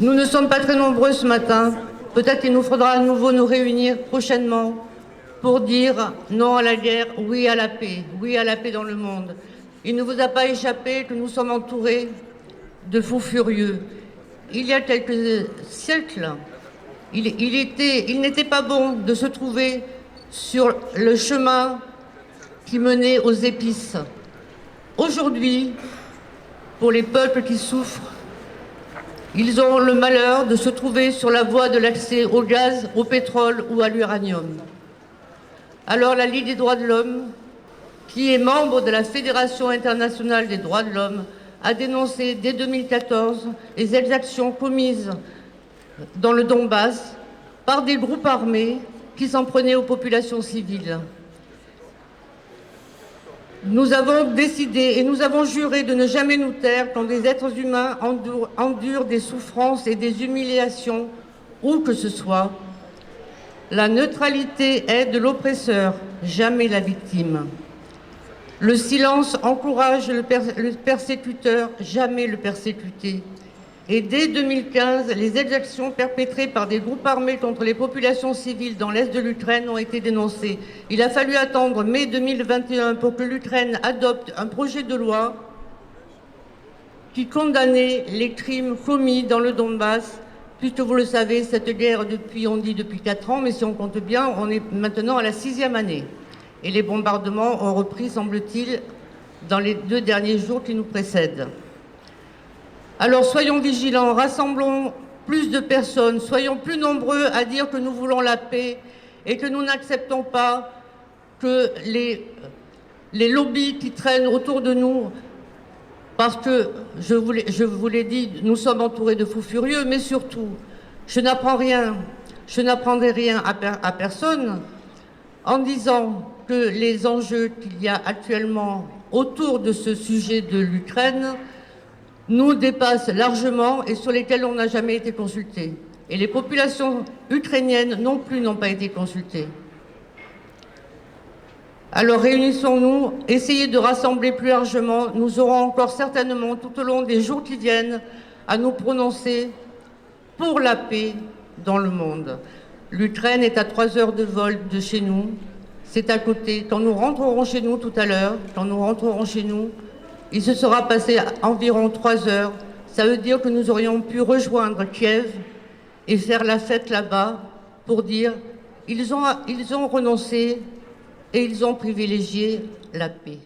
Nous ne sommes pas très nombreux ce matin. Peut-être qu'il nous faudra à nouveau nous réunir prochainement pour dire non à la guerre, oui à la paix dans le monde. Il ne vous a pas échappé que nous sommes entourés de fous furieux. Il y a quelques siècles, il n'était pas bon de se trouver sur le chemin qui menait aux épices. Aujourd'hui, pour les peuples qui souffrent, ils ont le malheur de se trouver sur la voie de l'accès au gaz, au pétrole ou à l'uranium. Alors la Ligue des droits de l'homme, qui est membre de la Fédération internationale des droits de l'homme, a dénoncé dès 2014 les exactions commises dans le Donbass par des groupes armés qui s'en prenaient aux populations civiles. Nous avons décidé et nous avons juré de ne jamais nous taire quand des êtres humains endurent des souffrances et des humiliations, où que ce soit. La neutralité est de l'oppresseur, jamais la victime. Le silence encourage le persécuteur, jamais le persécuté. Et dès 2015, les exactions perpétrées par des groupes armés contre les populations civiles dans l'est de l'Ukraine ont été dénoncées. Il a fallu attendre mai 2021 pour que l'Ukraine adopte un projet de loi qui condamnait les crimes commis dans le Donbass, puisque vous le savez, cette guerre on dit depuis 4 ans, mais si on compte bien, on est maintenant à la 6e année. Et les bombardements ont repris, semble-t-il, dans les 2 derniers jours qui nous précèdent. Alors soyons vigilants, rassemblons plus de personnes, soyons plus nombreux à dire que nous voulons la paix et que nous n'acceptons pas que les lobbies qui traînent autour de nous, parce que, je vous l'ai dit, nous sommes entourés de fous furieux, mais surtout, je n'apprendrai rien à personne en disant que les enjeux qu'il y a actuellement autour de ce sujet de l'Ukraine nous dépassent largement et sur lesquels on n'a jamais été consulté. Et les populations ukrainiennes non plus n'ont pas été consultées. Alors réunissons-nous, essayez de rassembler plus largement. Nous aurons encore certainement tout au long des jours qui viennent à nous prononcer pour la paix dans le monde. L'Ukraine est à 3 heures de vol de chez nous. C'est à côté. Quand nous rentrerons chez nous tout à l'heure, il se sera passé environ 3 heures. Ça veut dire que nous aurions pu rejoindre Kiev et faire la fête là-bas pour dire ils ont renoncé et ils ont privilégié la paix.